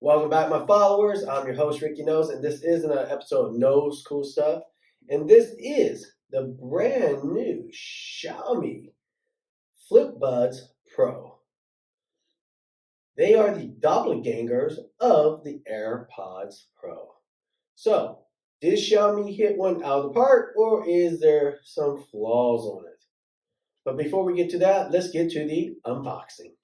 Welcome back, my followers. I'm your host, Ricky Knoles, and this is an episode of Knoles Cool Stuff. And this is the brand new Xiaomi FlipBuds Pro. They are the doppelgangers of the AirPods Pro. So, did Xiaomi hit one out of the park, or is there some flaws on it? But before we get to that, let's get to the unboxing.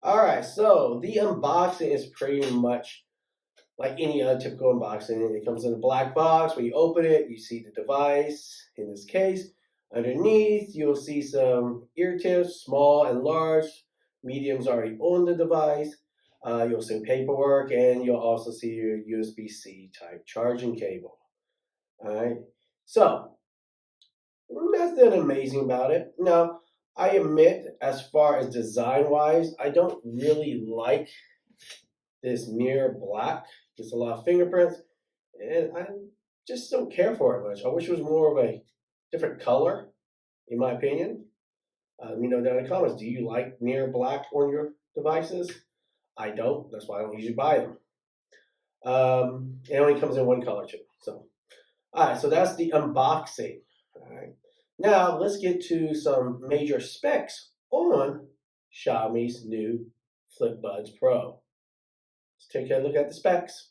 Alright, so the unboxing is pretty much like any other typical unboxing. It comes in a black box. When you open it, you see the device. In this case, underneath, you'll see some ear tips, small and large. Medium's already on the device. You'll see paperwork, and you'll also see your USB-C type charging cable. Alright, so nothing amazing about it. Now, I admit, as far as design-wise, I don't really like this mirror black. Gets a lot of fingerprints, and I just don't care for it much. I wish it was more of a different color, in my opinion. Let me know down in the comments. Do you like mirror black on your devices? I don't. That's why I don't usually buy them. It only comes in one color too. So, all right. So that's the unboxing. All right. Now let's get to some major specs on Xiaomi's new FlipBuds Pro. Let's take a look at the specs.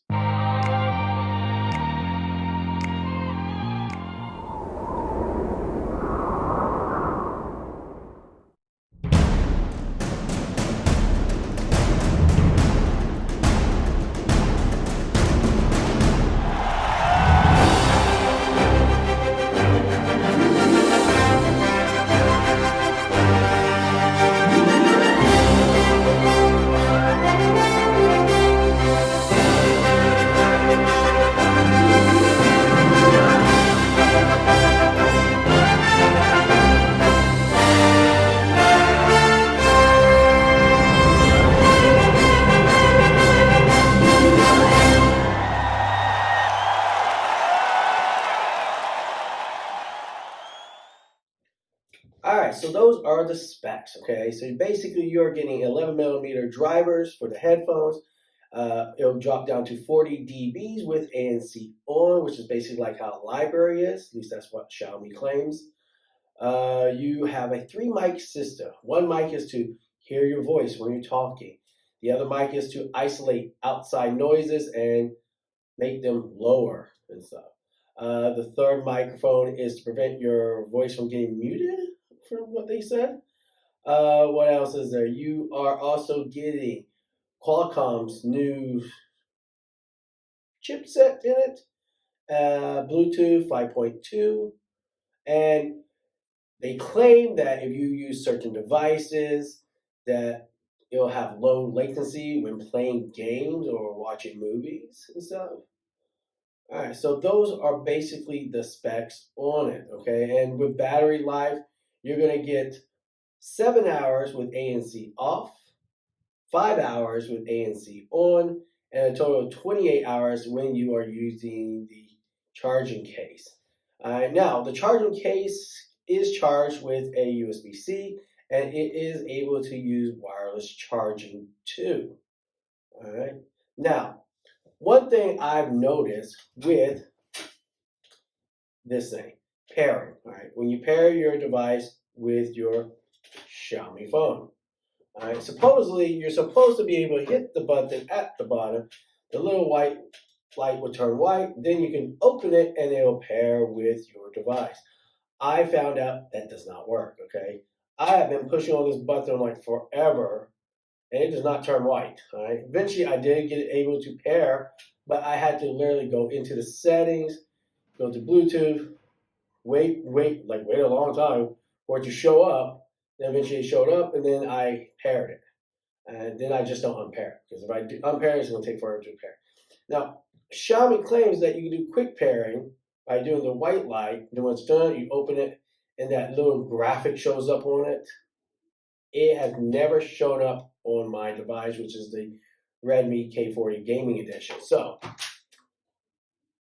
All right, so those are the specs, okay? So basically you're getting 11 millimeter drivers for the headphones. It'll drop down to 40 dBs with ANC on, which is basically like how a library is. At least that's what Xiaomi claims. You have a 3 mic system. One mic is to hear your voice when you're talking. The other mic is to isolate outside noises and make them lower and stuff. The third microphone is to prevent your voice from getting muted, from what they said. What else is there? You are also getting Qualcomm's new chipset in it, Bluetooth 5.2, and they claim that if you use certain devices, that it'll have low latency when playing games or watching movies and stuff. All right, so those are basically the specs on it, okay? And with battery life, you're going to get 7 hours with ANC off, 5 hours with ANC on, and a total of 28 hours when you are using the charging case. Now, the charging case is charged with a USB-C, and it is able to use wireless charging too. All right. Now, one thing I've noticed with this thing, pairing, all right, when you pair your device with your Xiaomi phone, all right, supposedly you're supposed to be able to hit the button at the bottom, the little white light will turn white, then you can open it and it'll pair with your device. I found out that does not work, okay? I have been pushing on this button like forever and it does not turn white. All right. Eventually, I did get able to pair, but I had to literally go into the settings, go to Bluetooth, wait a long time for it to show up. Then eventually it showed up, and then I paired it. And then I just don't unpair it, because if I do unpair it, it's going to take forever to pair. Now, Xiaomi claims that you can do quick pairing by doing the white light. Then when it's done, you open it, and that little graphic shows up on it. It has never shown up on my device, which is the Redmi K40 Gaming Edition. So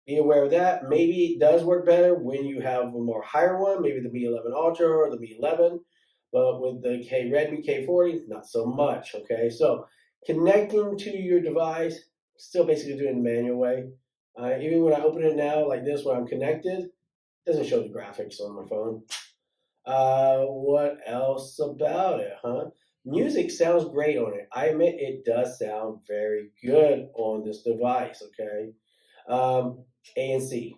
be aware of that. Maybe it does work better when you have a more higher one, maybe the Mi 11 Ultra or the Mi 11. But with the Redmi K40, not so much. Okay, so connecting to your device, still basically doing it the manual way. Even when I open it now, like this, when I'm connected, it doesn't show the graphics on my phone. What else about it, huh? Music sounds great on it. I admit it does sound very good on this device, okay? ANC.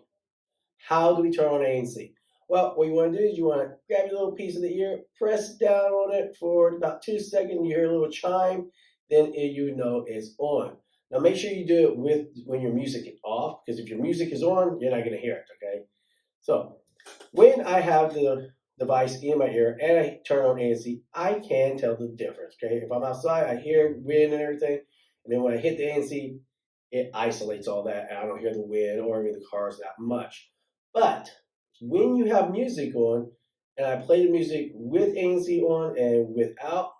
How do we turn on ANC? Well, what you want to do is you want to grab your little piece of the ear, press down on it for about 2 seconds, you hear a little chime, then you know it's on. Now make sure you do it when your music is off, because if your music is on, you're not going to hear it, okay? So when I have the device in my ear and I turn on ANC, I can tell the difference, okay? If I'm outside, I hear wind and everything, and then when I hit the ANC, it isolates all that, and I don't hear the wind or even the cars that much. But when you have music on, and I play the music with ANC on and without,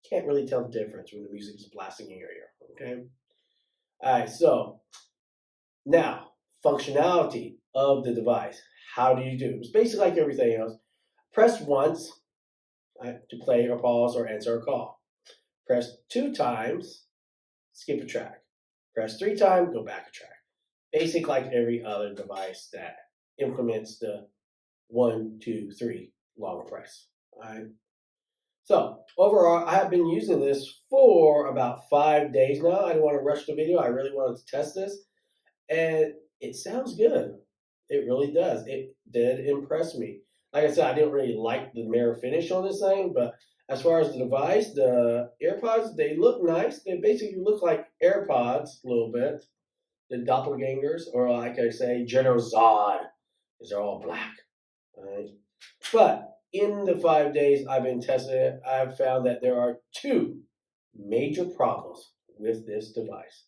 can't really tell the difference when the music is blasting in your ear, okay? All right, so now, functionality of the device. How do you do it? It's basically like everything else. Press once to play or pause or answer a call. Press 2 times, skip a track. Press 3 times, go back a track. Basic like every other device that implements the 1, 2, 3 long press. All right. So overall, I have been using this for about 5 days now. I didn't want to rush the video. I really wanted to test this, and it sounds good. It really does. It did impress me. Like I said, I didn't really like the mirror finish on this thing, but as far as the device, the AirPods, they look nice. They basically look like AirPods a little bit. The doppelgangers, or like I say, General Zod, because they're all black. All right? But in the 5 days I've been testing it, I've found that there are 2 major problems with this device.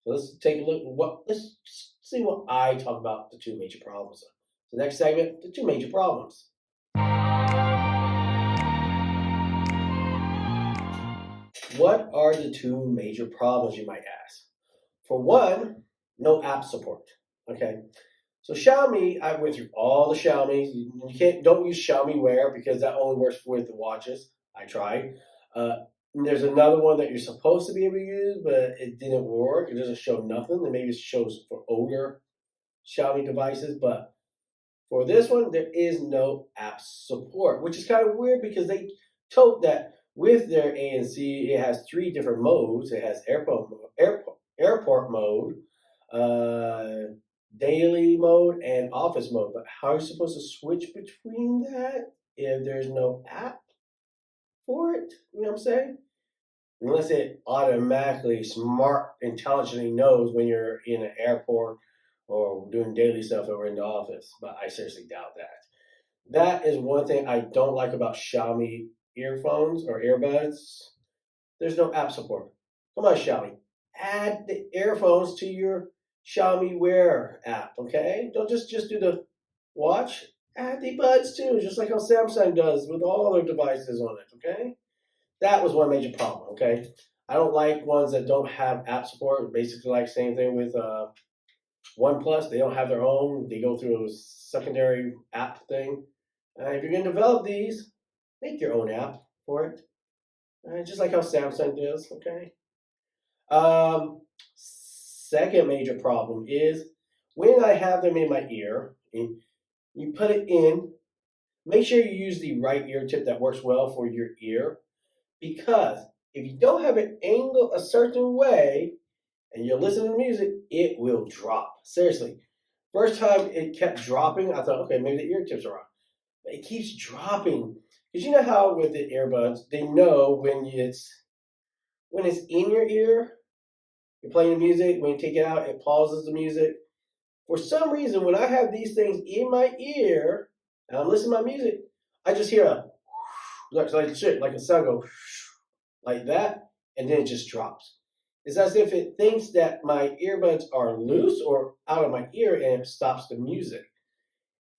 So let's take a look at let's see what I talk about the 2 major problems. The next segment, the 2 major problems. What are the 2 major problems, you might ask? For one, no app support. Okay. So Xiaomi, I went through all the Xiaomis. Don't use Xiaomi Wear because that only works with the watches. I tried. There's another one that you're supposed to be able to use, but it didn't work. It doesn't show nothing. And maybe it shows for older Xiaomi devices, but for this one, there is no app support, which is kind of weird because they told that with their ANC, it has 3 different modes. It has airport mode, daily mode, and office mode. But how are you supposed to switch between that if there's no app for it? You know what I'm saying? Unless it automatically, intelligently knows when you're in an airport or doing daily stuff or in the office. But I seriously doubt that. That is one thing I don't like about Xiaomi earphones or earbuds. There's no app support. Come on, Xiaomi. Add the earphones to your Xiaomi Wear app, okay? Don't just do the watch. Add the buds too, just like how Samsung does with all their devices on it, okay? That was one major problem, okay? I don't like ones that don't have app support. Basically, like same thing with OnePlus. They don't have their own. They go through a secondary app thing. If you're going to develop these, make your own app for it. Just like how Samsung does, okay? Second major problem is when I have them in my ear, and you put it in, make sure you use the right ear tip that works well for your ear, because if you don't have it angled a certain way and you're listening to music, it will drop. Seriously. First time it kept dropping, I thought, okay, maybe the ear tips are wrong. But it keeps dropping. Because you know how with the earbuds, they know when it's when it's in your ear, you're playing the music. When you take it out, it pauses the music. For some reason, when I have these things in my ear and I'm listening to my music, I just hear a like shit, like a sound go like that, and then it just drops. It's as if it thinks that my earbuds are loose or out of my ear and it stops the music.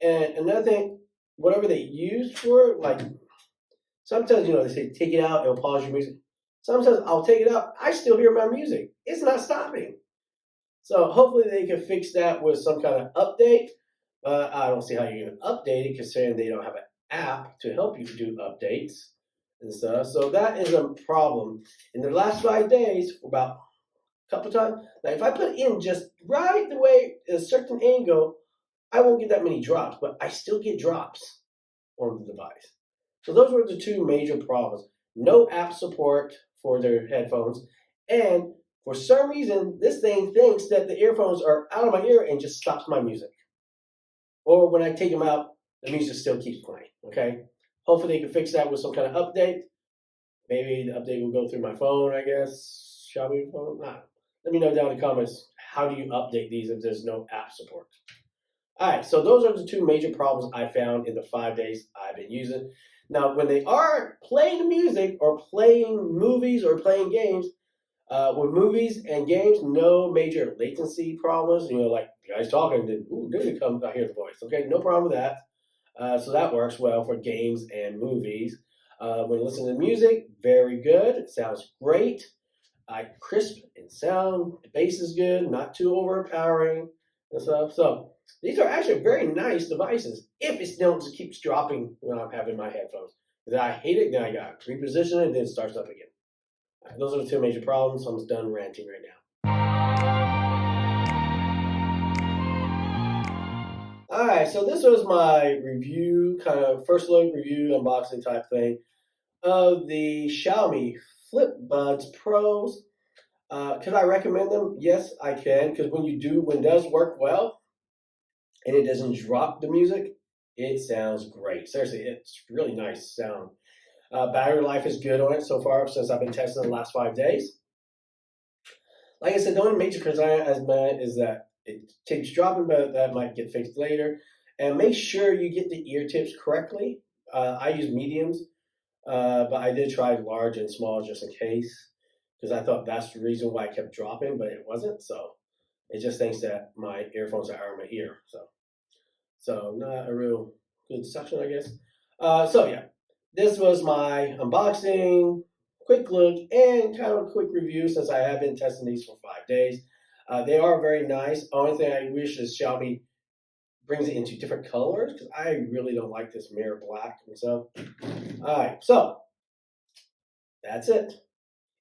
And another thing, whatever they use for it, like sometimes, they say take it out, it'll pause your music. Sometimes I'll take it out, I still hear my music. It's not stopping. So hopefully they can fix that with some kind of update. I don't see how you're going to update it considering they don't have an app to help you do updates and stuff. So that is a problem. In the last 5 days, about a couple times, now if I put it in just right the way, a certain angle, I won't get that many drops, but I still get drops on the device. So those were the two major problems. No app support for their headphones, and for some reason, this thing thinks that the earphones are out of my ear and just stops my music. Or when I take them out, the music still keeps playing. Okay? Hopefully they can fix that with some kind of update. Maybe the update will go through my phone, I guess. Xiaomi phone? Nah. Let me know down in the comments, how do you update these if there's no app support? Alright, so those are the two major problems I found in the 5 days I've been using. Now, when they are playing the music or playing movies or playing games, with movies and games, no major latency problems. Like you guys talking, then it comes. I hear the voice. Okay, no problem with that. So that works well for games and movies. When listening to music, very good. It sounds great. Crisp in sound. The bass is good, not too overpowering and stuff. So these are actually very nice devices. If it still just keeps dropping when I'm having my headphones, because I hate it. Then I got to reposition it, and then it starts up again. Those are the two major problems. I'm done ranting right now. All right, so this was my review, kind of first look review, unboxing type thing of the Xiaomi FlipBuds Pros. Could I recommend them? Yes, I can, because when it does work well and it doesn't drop the music, it sounds great. Seriously, it's really nice sound. Battery life is good on it so far since I've been testing the last 5 days. Like I said, the only major concern as man is that it keeps dropping, but that might get fixed later. And make sure you get the ear tips correctly. I use mediums, but I did try large and small just in case, because I thought that's the reason why I kept dropping, but it wasn't. So it just thinks that my earphones are out of my ear. So not a real good suction, I guess. So yeah, this was my unboxing, quick look, and kind of a quick review since I have been testing these for 5 days. They are very nice. Only thing I wish is Xiaomi brings it into different colors because I really don't like this mirror black and stuff. All right, so that's it.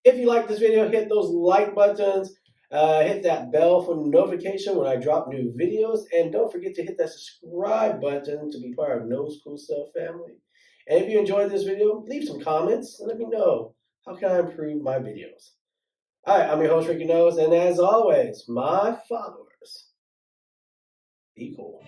If you like this video, hit those like buttons. Hit that bell for notification when I drop new videos. And don't forget to hit that subscribe button to be part of Knoles CoolStuff family. And if you enjoyed this video, leave some comments and let me know how can I improve my videos. All right, I'm your host, Ricky Knoles, and as always, my followers, be cool.